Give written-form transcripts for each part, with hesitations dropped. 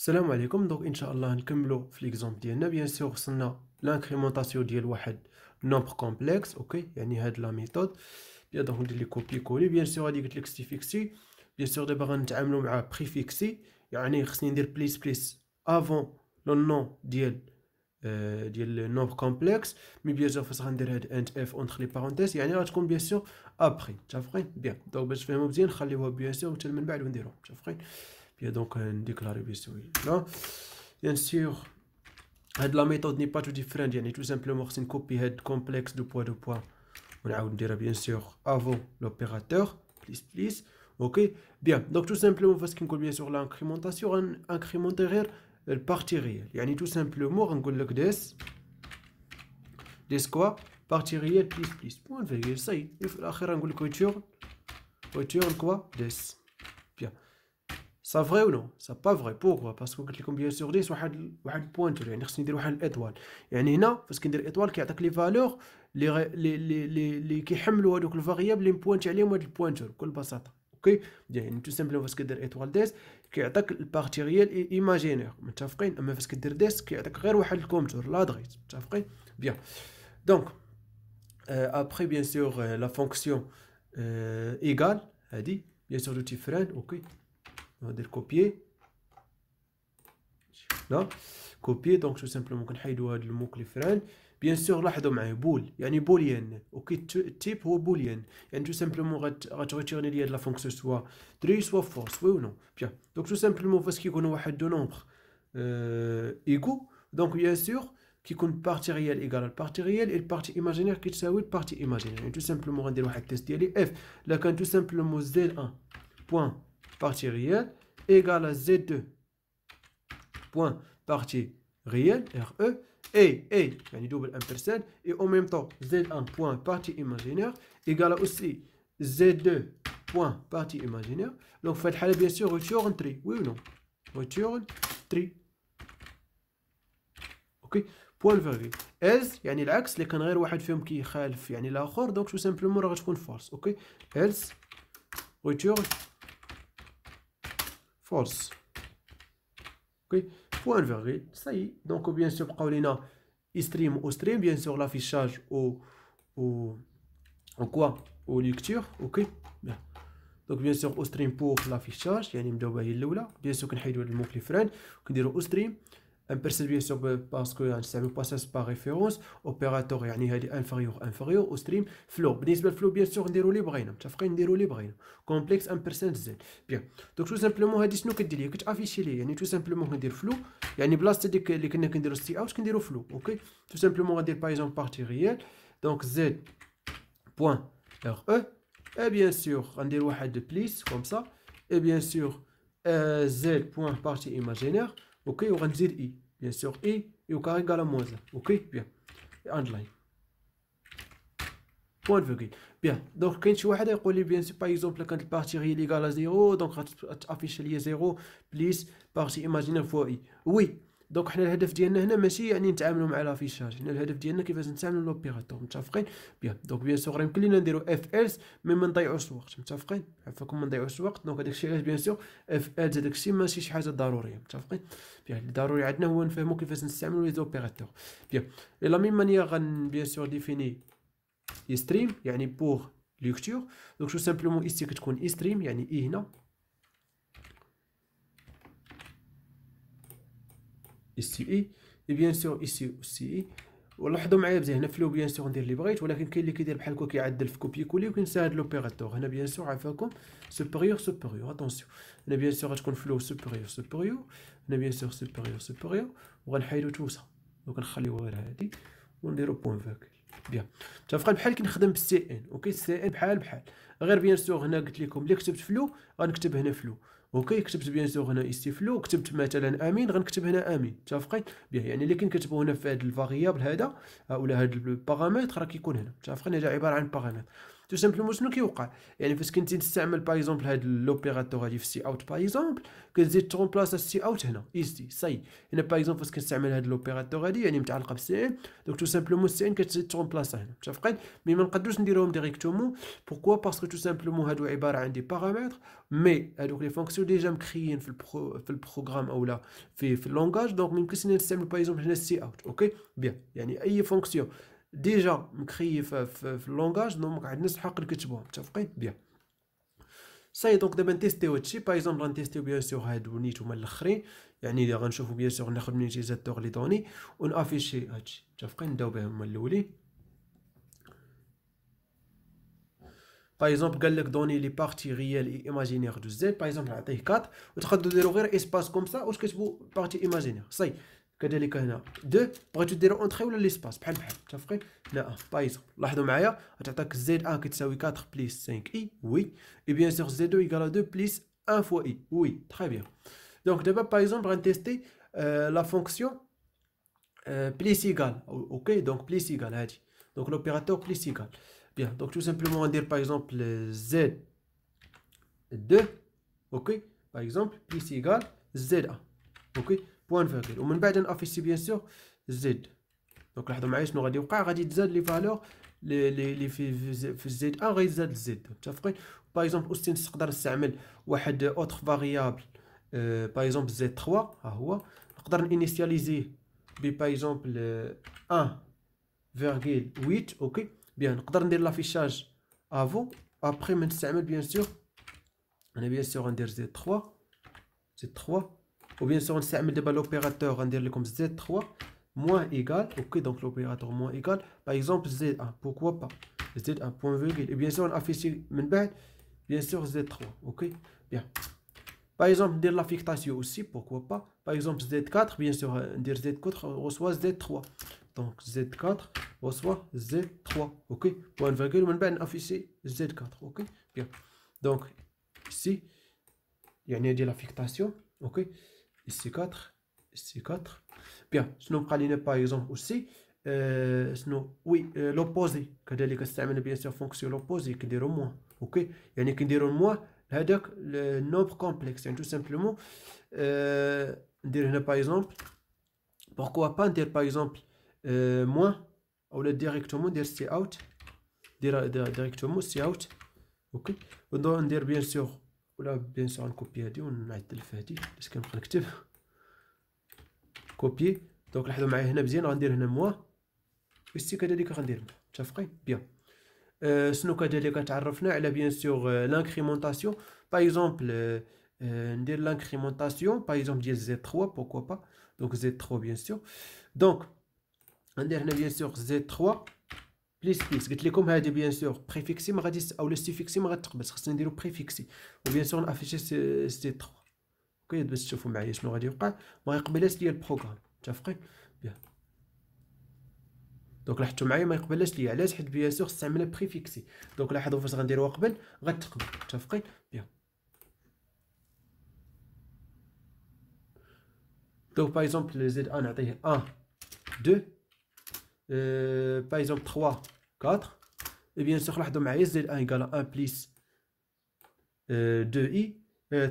السلام عليكم. دونك ان شاء الله نكملوا في ليكزومبل ديالنا. بيان سور وصلنا لانكريمونطاسيون ديال واحد نومبر كومبلكس. اوكي يعني هاد لا ميثود بيان دونك ندير لي كوبي كولي. بيان سور هادي قلت لك سي فيكسي. بيان سور دابا غنتعاملوا مع بريفيكسي، يعني خصني ندير بليس بليس افون لو نون ديال نومبر كومبلكس. مي بيان سور فاش غندير هاد انت اف اونتر لي بارونتيز يعني غتكون بيان سور ابخي. متفقين؟ بيان دونك باش تفهموا مزيان نخليوها بيان سور حتى من بعد ونديروها. متفقين؟ بيان دونك نديكلاري بيان سور لا بيان سور هاد لا ميثود ني با تو ديفرنت، يعني تو سامبلومون خصني نكوبي هاد كومبلكس دو بوا ونعاود نديرها بيان سور افون لوبيراتور بليس بليس. اوكي بيان دونك تو سامبلومون فاش كنقول بيان سور لانكريمونطاسيون غنكريمونتي غير البارتي ريال، يعني تو سامبلومون غنقول لك ديس كوا بارتي ريال بليس بليس بوان فيغيل سي في الاخير نقول لك ويتورن كوا ديس. بيان سا فري و نو سا با فري. بوركوا باسكو قلت لكم بيان سور ديس واحد البوينتور، يعني خصني ندير واحد الاطوال. يعني هنا فاش كندير اطوال كيعطيك لي فالور اللي كيحملوا هذوك الفاريابل اللي مبوينتي عليهم هاد البوينتور بكل بساطه. اوكي يعني تو سامبلومون فاش كدير اطوال ديس كيعطيك البارتي ريال ايماجينير. متفقين؟ اما فاش كدير ديس كيعطيك غير واحد الكونتور لا دغيت. متفقين؟ بيان دونك ابري بيان سور لا فونكسيون ايغال هادي بيان سور دو تيب فران. اوكي ندير كوبيي لا كوبيي. دونك تو سامبلومون كنحيدو هاد الموكلي فران. بيان سور لاحظوا معايا بول يعني بوليان. اوكي التيب هو بوليان، يعني تو سامبلومون غتريتيرني لي هاد لا فونكسيون سوا تري سوا فورس وي و نو. بيان دونك تو سامبلومون فاش كيكونوا واحد دو نومبر ايكو دونك بيان سور كيكون بارتي ريال ايكال البارتي ريال البارتي ايماجينير كتساوي البارتي ايماجينير. يعني تو سامبلومون غندير واحد التيست ديالي اف لا كان تو سامبلومون زد 1 بوان partie réelle égale à Z2 point partie réelle RE et يعني double ampersand et en même temps Z1 point partie imaginaire égale à aussi Z2 point partie imaginaire. donc في هذه الحالة bien sûr return 3 oui ou non return 3. اوكي بوان فيرغيل else يعني العكس اللي كان غير واحد فيهم كيخالف يعني الاخر دونك تو سامبلومون راه غتكون فالس. اوكي else return فولس. اوكي بوان فيرغيل سي. دونك بيان سور بقاو لينا ستريم و ستريم بيان سور لافيشاج و كوا و ليكتور. اوكي بيان دونك بيان سور او ستريم بور لافيشاج يعني نبداو بها هي الاولى. بيان سور كنحيدو هاد الموكلي فران وكنديرو او ستريم امبرسل بيان سور باسكو غنستعملو باساج باغ ريفيرونس اوبيراتور يعني هادي انفيريور او ستريم فلو. بالنسبه للفلو بيان سور نديرو لي بغينا. متفقين؟ نديرو لي بغينا كومبلكس امبرسنت زد. بيان دونك تو سامبلومون هادي شنو كدير ليا كتافيشي ليا يعني تو سامبلومون كندير فلو يعني بلاصه ديك اللي كنا كنديرو سي اوت كنديرو فلو. اوكي تو سامبلومون غندير باغ اكزومبل بارتي ريال دونك زد بوان ار او اي بيان سور غندير واحد بليس كوم سا اي بيان سور زد بوان بارتي ايماجينير. اوكي وغنزيد اي bien sûr et au carré égale à moins 1. ok bien underline point virgule. bien donc كاين شي واحد يقول لي bien sûr par exemple كانت البارتي هي اللي égale à 0 دونك غتافيش ليا 0 بليس بارتي ايماجينير فوا اي. وي دونك حنا الهدف ديالنا هنا ماشي يعني نتعاملوا مع لافيشاج، حنا الهدف ديالنا كيفاش نستعملوا لوبيراتور. متفقين؟ بيان دونك بيان سور يمكن لينا نديرو اف ايلس مي ما نضيعوش الوقت. متفقين؟ عفاكم ما نضيعوش الوقت. دونك هذاك الشيء علاش بيان سور اف ايلس هذاك الشيء ماشي شي حاجه ضروريه. متفقين؟ بيان اللي ضروري عندنا هو نفهموا كيفاش نستعملوا لي زوبيراتور. بيان لا ميم مانيير غن بيان سور ديفيني ستريم يعني بور ليكتور. دونك شو سامبلومون ايستي كتكون ستريم يعني اي هنا ici اي et bien sûr ici aussi اي. ولاحظوا معايا مزيان هنا فلو بيان سور ندير اللي بغيت، ولكن كاين اللي كيدير بحال هكا كيعدل في كوبي كولي وكينسى هاد لوبيراتور. هنا بيان سور عافاكم سوبيريور اتونسيون. هنا بيان سور غتكون فلو سوبيريور هنا بيان سور سوبيريور وغنحيدو توسا دونك نخليو غير هادي ونديرو بوين فيرغول. بيان متفقين؟ بحال كنخدم بالسي ان. اوكي السي ان بحال غير بيان سور هنا قلت لكم اللي كتبت فلو غنكتب هنا فلو. اوكي كتبت بيان سور هنا ايستي فلو كتبت مثلا امين غنكتب هنا امين. متفقين؟ بيان يعني اللي كنكتبوا هنا في هذا الفاريابل هذا ولا هذا البارامتر راه كيكون هنا. متفقين؟ هذا عباره عن بارامتر. تو سامبلومون شنو كيوقع يعني فاش كنتي تستعمل باغ اكزومبل هاد لوبيراتور هادي في السي اوت باغ اكزومبل كتزيد ترومبلاس السي اوت هنا ايزي ساي هنا باغ اكزومبل فاش كنستعمل هاد لوبيراتور هادي يعني متعلقه بالسي ان دونك تو سامبلومون السي ان كتزيد ترومبلاس هنا متفقين مي ما نقدروش نديروهم ديريكتومون بوركوا باسكو تو سامبلومون هادو عباره عن دي بارامتر مي هادوك لي فونكسيون ديجا مكريين في البروغرام اولا في اللونغاج دونك ما يمكنش نستعمل باغ اكزومبل هنا السي اوت اوكي بيان يعني اي فونكسيون ديجا مكري في اللونغاج دونك عندنا الحق نكتبوهم متفقين بيان صاي دونك دابا نتيستيو هادشي باغ اكزومبل غنتيستيو بيان سور هادو نيت هما الاخرين يعني غنشوفو بيان سور ناخد من يوتيزاتور لي دوني ونافيشي هادشي متفقين نبداو بهم هما الاولين باغ اكزومبل قال لك دوني لي بارتي ريال اي ايماجينير دو زد باغ اكزومبل نعطيه 4 وتقدروا ديروا غير اسباس كوم سا واش كتبوا بارتي ايماجينير صاي كذلك هنا 2 بغيتو ديروا اونطري ولا ليسباس بحال متفقين لا باغ اكزومبل لاحظوا معايا غتعطيك زد 1 كتساوي 4 بليس 5 اي وي اي بيان سور زد 2 ايكال 2 بليس 1 فوا اي وي تري بيان دونك دابا باغ اكزومبل غنتيستي لا فونكسيون بليس ايكال اوكي دونك بليس ايكال هادي دونك لوبيراتور بليس ايكال bien donc tout simplement on dire par exemple z2 ok par exemple plus égal z1 ok point virgule ومن بعد نافيشي bien sûr z donc لاحظوا معايا شنو غادي يوقع غادي تزاد لي فالور اللي في z1 غيزاد z متفقين باغ اكزومبل اوستي نقدر نستعمل واحد اوتر فاريابل باغ اكزومبل z3 ها هو نقدر نينيسياليزيه باغ اكزومبل 1,8 اوكي بيان نقدر ندير لافيشاج افو ابري ما نستعمل بيان سور انا بيان سور غندير زد 3 وبيان سور نستعمل دابا لوبيراتور غندير لكم زد 3 موان ايكال اوكي دونك لوبيراتور موان ايكال باغ اكزومبل زد 1 بوركوا با زد 1 بوين فيرغول بيان سور نافيشي من بعد بيان سور زد 3 اوكي بيان باغ اكزومبل ندير لافيكتاسيون اوسي بوركوا با باغ اكزومبل زد 4 بيان سور ندير زد 4 رسوا زد 3 donc Z4 reçoit Z3 ok point virgule on va afficher Z4 ok bien donc ici il y a une affectation ok ici 4 ici 4 bien sinon par exemple aussi sinon oui l'opposé كذلك استعمل bien sûr fonction l'opposé كنديرو moins ok يعني كنديرو moins هذاك le nombre complexe يعني tout simplement ندير هنا par exemple pourquoi pas ندير par exemple moins ou directement dire c'est out directement c'est out ok ونروح ندير bien sûr ولا bien sûr نكوبي هادي ونعدل في هادي باش كنبقى نكتب كوبي دونك لاحظوا معايا هنا مزيان غندير هنا موا وسي كذلك غندير متفقين بيان شنو كذلك تعرفنا على bien sûr l'incrémentation par exemple ندير l'incrémentation par exemple ديال Z3 pourquoi pas donc Z3 bien sûr donc ندير هنا بيان سور زد 3 بليس قلت لكم هذه بيان سور بريفيكسي ما غاديش او سيفيكسي ما غاتقبلش خصنا نديرو بريفيكسي وبيان سور نافيشي زد 3 اوكي باش تشوفوا معايا شنو غادي يوقع ما يقبلش ليا البروغرام متفقين بيان دونك لاحظتوا معايا ما يقبلش ليا علاش حيت بيان سور استعملنا بريفيكسي دونك لاحظوا فاش غنديروا قبل غتقبل متفقين بيان دونك باغ اكزومبل زد 1 نعطيه 1 2 par exemple 3 4 et bien sûr لاحظوا معايا z1 égale 1 plus 2i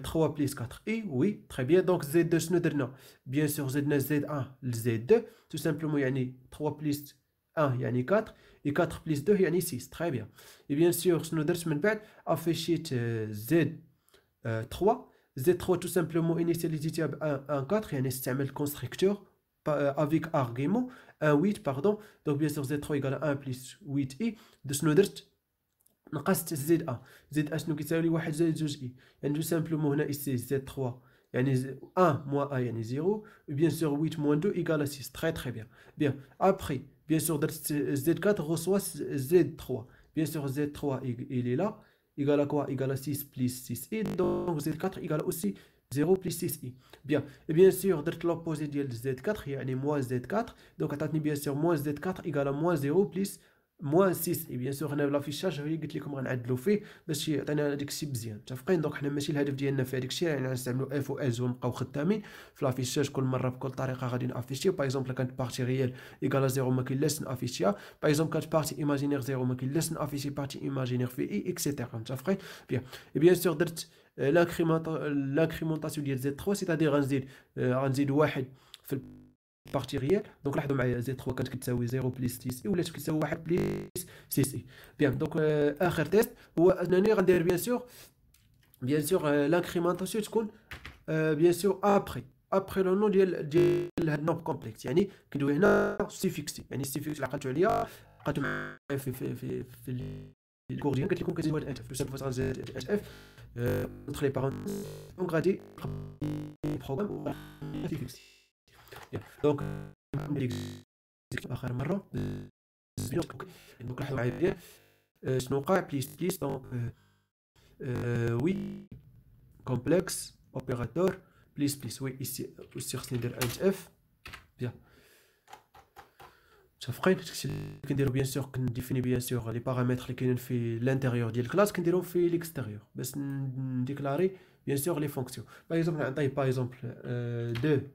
3 plus 4i oui très bien donc z2 شنو درنا bien sûr زدنا z1 ل z2 tout simplement يعني 3 plus 1 يعني 4 et 4 plus 2 يعني 6 très bien et bien sûr شنو درت من بعد affichيت z3 z3 tout simplement initialisé ب 1 4 يعني استعمل constructeur avec argument 1 8 pardon donc bien sûr z3 égale 1 plus 8i de شنو درت نقصت z1 z1 شنو كيساوي لي 1 زائد 2i يعني tout simplement هنا ici z3 يعني 1 moins 1 يعني 0 et bien sûr 8 moins 2 égale 6 très très bien bien après bien sûr درت z4 reçoit z3 bien sûr z3 il est là égale à quoi égale à 6 plus 6i donc z4 égale aussi 0 plus 6i bien et bien sûr درت l'opposé ديال z4 يعني moins z4 donc عطاتني bien sûr moins z4 égale à moins 0 plus موان 6 اي بيان سور هنا لافيشاج هي قلت لكم غنعدلوا فيه باش يعطينا داك الشيء مزيان متفقين. دونك حنا ماشي الهدف ديالنا في هذاك الشيء يعني غنستعملوا اف و از ونبقاو خدامين في لافيشاج كل مره بكل طريقه غادي نافيشيو. باغ اكزومبل كانت بارتي ريال ايكال 0 ما كاينلاش نافيشيها. باغ اكزومبل كانت بارتي ايماجينير 0 ما كاينلاش نافيشي بارتي ايماجينير في اي اكسيتيرا متفقين. بيان اي بيان سور درت l'incrémentation ديال زد 3 سيتادير غنزيد واحد في بارتي ريال. دونك لاحظوا معايا زد 3 كانت كتساوي 0 بليس 6 اي ولات كتساوي 1 بليس 6 اي. بيان دونك اخر تيست هو انني غندير بيان سور لانكريمونطاسيون تكون بيان سور ابري لو نو ديال هاد النوب كومبلكس. يعني كندوي هنا سيفيكسي يعني السيفيكس اللي عقلتوا عليا لقيتو معايا في الكور ديالنا قلت لكم كتزيد هاد الانت اف لو سامبل فاز غنزيد الانت اف نوتر لي بارون دونك غادي بروغرام سيفيكسي. دونك اخر مره دونك لاحظوا معايا بيان شنو وقع بليس دونك وي كومبلكس اوبيراتور بليس وي ici خصني ندير انت اف. بيان متفقين. داكشي اللي كنديرو بيان سور كنديفيني بيان سور لي بارامتر اللي كاينين في لانتيريور ديال الكلاس كنديرهم في ليكستيريور باش نديكلاري بيان سور لي فونكسيون. باغ اكزومبل نعطي باغ اكزومبل 2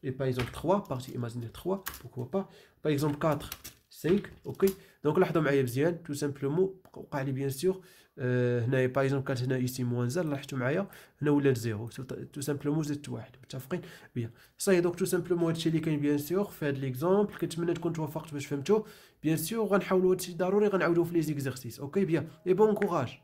et par exemple 3 partie imaginaire 3 pourquoi pas par exemple 4 5 ok. donc لاحظوا معايا مزيان tout simplement وقع لي بيان سور هنايا باغ اكزومبل كانت هنا ايسي موان زر لاحظتوا معايا هنا ولات 0 tout simplement زدت 1 متفقين. بيان صاي دونك tout simplement هادشي اللي كاين بيان سور في هاد ليكزامبل. كنتمنى تكون توافقت باش فهمتوا بيان سور. غنحاولوا هادشي ضروري غنعاودوه في لي زيكزارسيس اوكي. بيان اي بون كوراج.